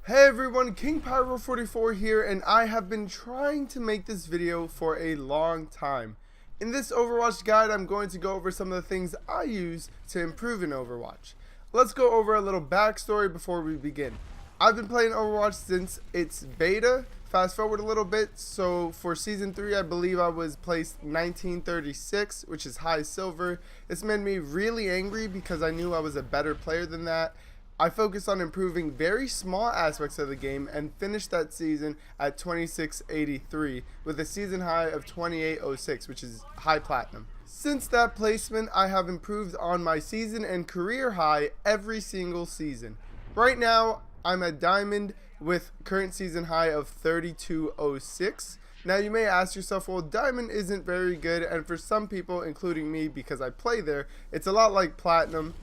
Hey everyone, King Pyro 44 here, and I have been trying to make this video for a long time. In this Overwatch guide, I'm going to go over some of the things I use to improve in Overwatch. Let's go over a little backstory before we begin. I've been playing Overwatch since its beta. Fast forward a little bit, so for Season 3 I believe I was placed 1936, which is high silver. This made me really angry because I knew I was a better player than that. I focused on improving very small aspects of the game and finished that season at 2683 with a season high of 2806, which is high platinum. Since that placement, I have improved on my season and career high every single season. Right now, I'm at diamond with current season high of 3206. Now you may ask yourself, well, diamond isn't very good, and for some people, including me because I play there, it's a lot like platinum.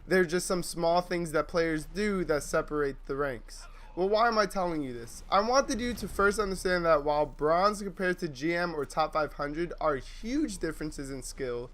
There are just some small things that players do that separate the ranks. Well, why am I telling you this? I wanted you to first understand that while bronze compared to GM or top 500 are huge differences in skill,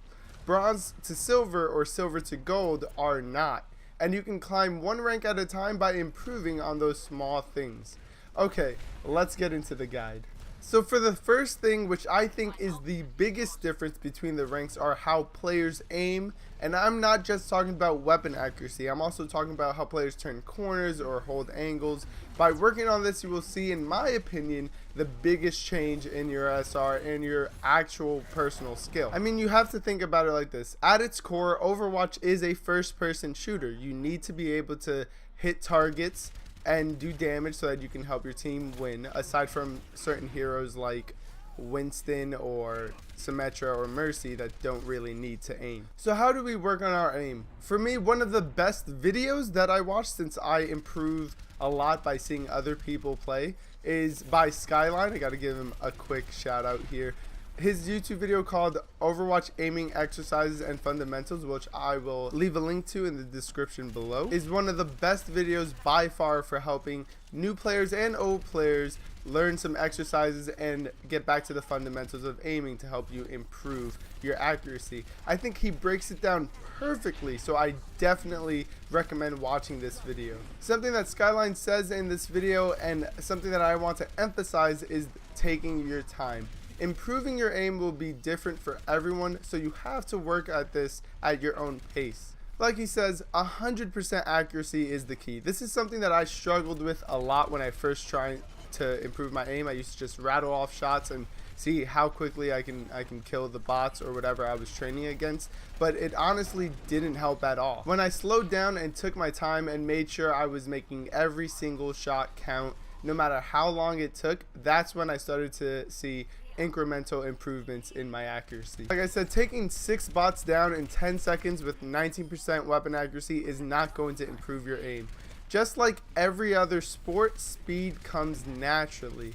bronze to silver or silver to gold are not. And you can climb one rank at a time by improving on those small things. Okay, let's get into the guide. So for the first thing, which I think is the biggest difference between the ranks, are how players aim. And I'm not just talking about weapon accuracy, I'm also talking about how players turn corners or hold angles. By working on this, you will see, in my opinion, the biggest change in your SR and your actual personal skill. I mean, you have to think about it like this. At its core, Overwatch is a first-person shooter. You need to be able to hit targets and do damage so that you can help your team win, aside from certain heroes like Winston or Symmetra or Mercy that don't really need to aim. So how do we work on our aim? For me, one of the best videos that I watched, since I improve a lot by seeing other people play, is by Skyline. I gotta give him a quick shout out here. His YouTube video called Overwatch Aiming Exercises and Fundamentals, which I will leave a link to in the description below, is one of the best videos by far for helping new players and old players learn some exercises and get back to the fundamentals of aiming to help you improve your accuracy. I think he breaks it down perfectly, so I definitely recommend watching this video. Something that Skyline says in this video, and something that I want to emphasize, is taking your time. Improving your aim will be different for everyone, so you have to work at this at your own pace. Like he says, 100% accuracy is the key. This is something that I struggled with a lot when I first tried to improve my aim. I used to just rattle off shots and see how quickly I can kill the bots or whatever I was training against, but it honestly didn't help at all. When I slowed down and took my time and made sure I was making every single shot count, no matter how long it took, that's when I started to see incremental improvements in my accuracy. Like I said, taking 6 bots down in 10 seconds with 19% weapon accuracy is not going to improve your aim. Just like every other sport, speed comes naturally.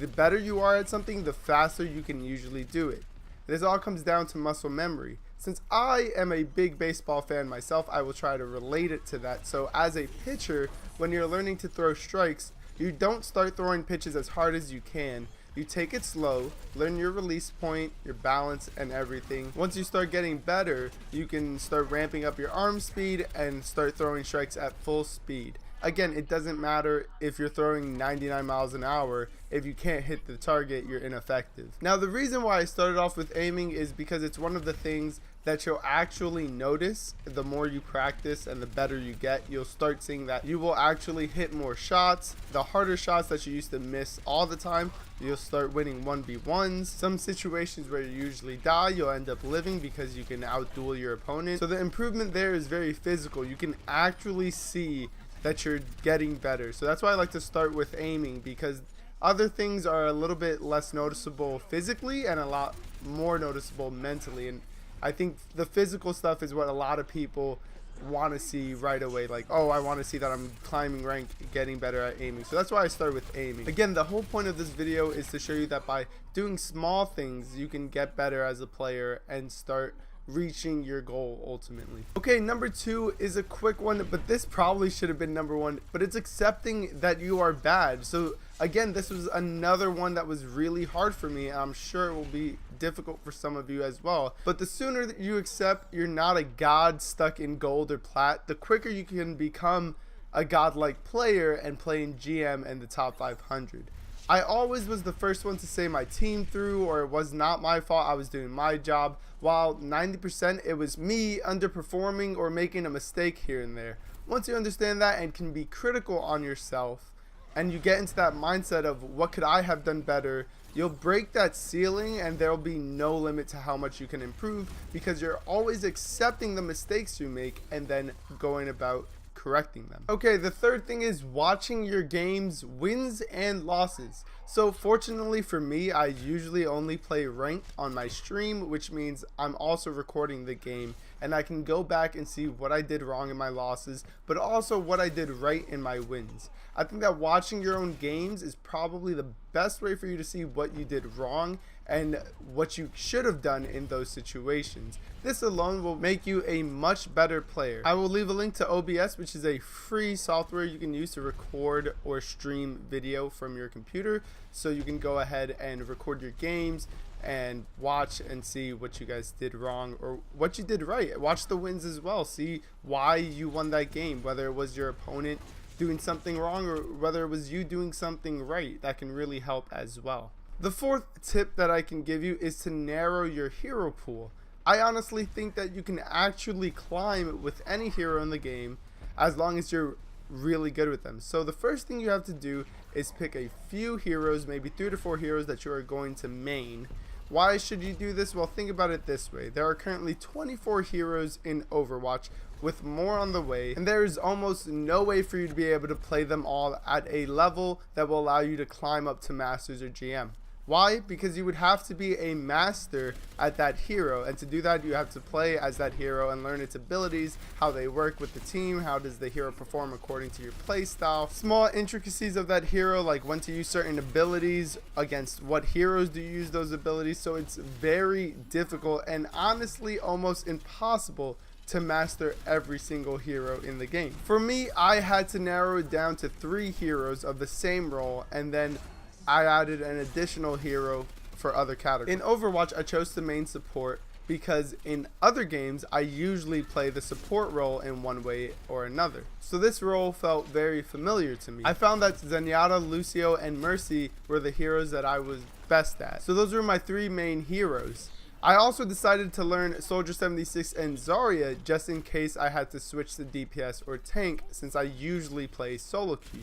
The better you are at something, the faster you can usually do it. This all comes down to muscle memory. Since I am a big baseball fan myself, I will try to relate it to that. So as a pitcher, when you're learning to throw strikes, you don't start throwing pitches as hard as you can. You take it slow, learn your release point, your balance, and everything. Once you start getting better, you can start ramping up your arm speed and start throwing strikes at full speed. Again, it doesn't matter if you're throwing 99 miles an hour. If you can't hit the target, you're ineffective. Now, the reason why I started off with aiming is because it's one of the things that you'll actually notice the more you practice and the better you get. You'll start seeing that you will actually hit more shots. The harder shots that you used to miss all the time, you'll start winning 1v1s. Some situations where you usually die, you'll end up living because you can outduel your opponent. So the improvement there is very physical. You can actually see that you're getting better. So that's why I like to start with aiming, because other things are a little bit less noticeable physically and a lot more noticeable mentally. And I think the physical stuff is what a lot of people want to see right away. Like, oh, I want to see that I'm climbing rank, getting better at aiming. So that's why I started with aiming. Again, the whole point of this video is to show you that by doing small things, you can get better as a player and start reaching your goal ultimately. Okay, number 2 is a quick one, but this probably should have been number 1, but it's accepting that you are bad. So again, this was another one that was really hard for me, and I'm sure it will be difficult for some of you as well. But the sooner that you accept you're not a god stuck in gold or plat, the quicker you can become a godlike player and playing GM and the top 500. I always was the first one to say my team through, or it was not my fault, I was doing my job, while 90% it was me underperforming or making a mistake here and there. Once you understand that and can be critical on yourself, and you get into that mindset of what could I have done better, you'll break that ceiling and there'll be no limit to how much you can improve, because you're always accepting the mistakes you make and then going about correcting them. Okay, the third thing is watching your games, wins and losses. So fortunately for me, I usually only play ranked on my stream, which means I'm also recording the game and I can go back and see what I did wrong in my losses, but also what I did right in my wins. I think that watching your own games is probably the best way for you to see what you did wrong and what you should have done in those situations. This alone will make you a much better player. I will leave a link to OBS, which is a free software you can use to record or stream video from your computer, so you can go ahead and record your games and watch and see what you guys did wrong or what you did right. Watch the wins as well, see why you won that game, whether it was your opponent doing something wrong or whether it was you doing something right. That can really help as well. The fourth tip that I can give you is to narrow your hero pool. I honestly think that you can actually climb with any hero in the game as long as you're really good with them. So the first thing you have to do is pick a few heroes, maybe 3 to 4 heroes that you are going to main. Why should you do this? Well, think about it this way. There are currently 24 heroes in Overwatch, with more on the way, and there is almost no way for you to be able to play them all at a level that will allow you to climb up to Masters or GM. Why? Because you would have to be a master at that hero, and to do that you have to play as that hero and learn its abilities, how they work with the team, how does the hero perform according to your play style, small intricacies of that hero, like when to use certain abilities, against what heroes do you use those abilities. So it's very difficult and honestly almost impossible to master every single hero in the game. For me, I had to narrow it down to 3 heroes of the same role, and then I added an additional hero for other categories. In Overwatch, I chose the main support because in other games, I usually play the support role in one way or another. So this role felt very familiar to me. I found that Zenyatta, Lucio, and Mercy were the heroes that I was best at. So those were my 3 main heroes. I also decided to learn Soldier 76 and Zarya just in case I had to switch to DPS or tank, since I usually play solo queue.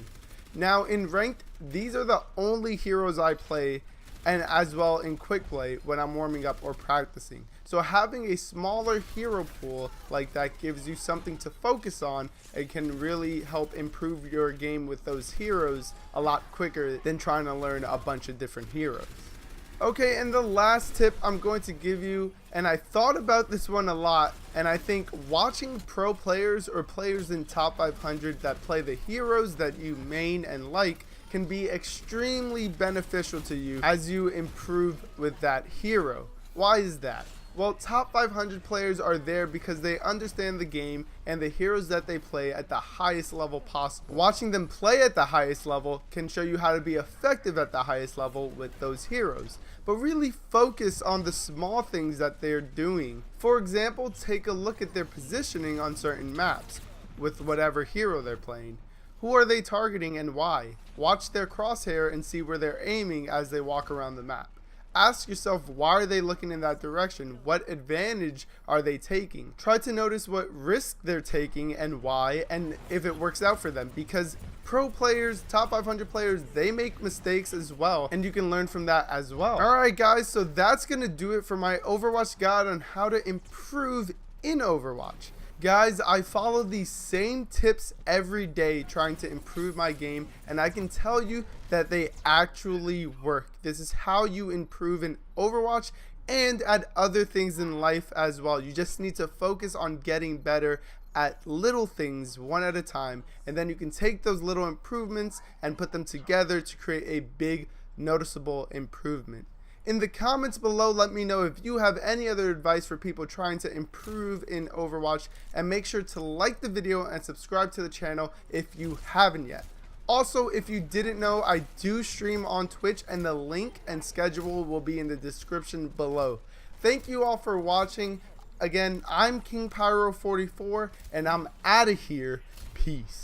Now in ranked, these are the only heroes I play, and as well in quick play when I'm warming up or practicing. So having a smaller hero pool like that gives you something to focus on and can really help improve your game with those heroes a lot quicker than trying to learn a bunch of different heroes. Okay, and the last tip I'm going to give you, and I thought about this one a lot, and I think watching pro players or players in top 500 that play the heroes that you main and like can be extremely beneficial to you as you improve with that hero. Why is that? Well, top 500 players are there because they understand the game and the heroes that they play at the highest level possible. Watching them play at the highest level can show you how to be effective at the highest level with those heroes. But really focus on the small things that they're doing. For example, take a look at their positioning on certain maps with whatever hero they're playing. Who are they targeting and why? Watch their crosshair and see where they're aiming as they walk around the map. Ask yourself, why are they looking in that direction? What advantage are they taking? Try to notice what risk they're taking and why, and if it works out for them, because pro players, top 500 players, they make mistakes as well, and you can learn from that as well. Alright guys, so that's gonna do it for my Overwatch guide on how to improve in Overwatch. Guys, I follow these same tips every day trying to improve my game, and I can tell you that they actually work. This is how you improve in Overwatch and at other things in life as well. You just need to focus on getting better at little things one at a time, and then you can take those little improvements and put them together to create a big noticeable improvement. In the comments below, let me know if you have any other advice for people trying to improve in Overwatch, and make sure to like the video and subscribe to the channel if you haven't yet. Also, if you didn't know, I do stream on Twitch, and the link and schedule will be in the description below. Thank you all for watching. Again, I'm King Pyro 44, and I'm out of here. Peace.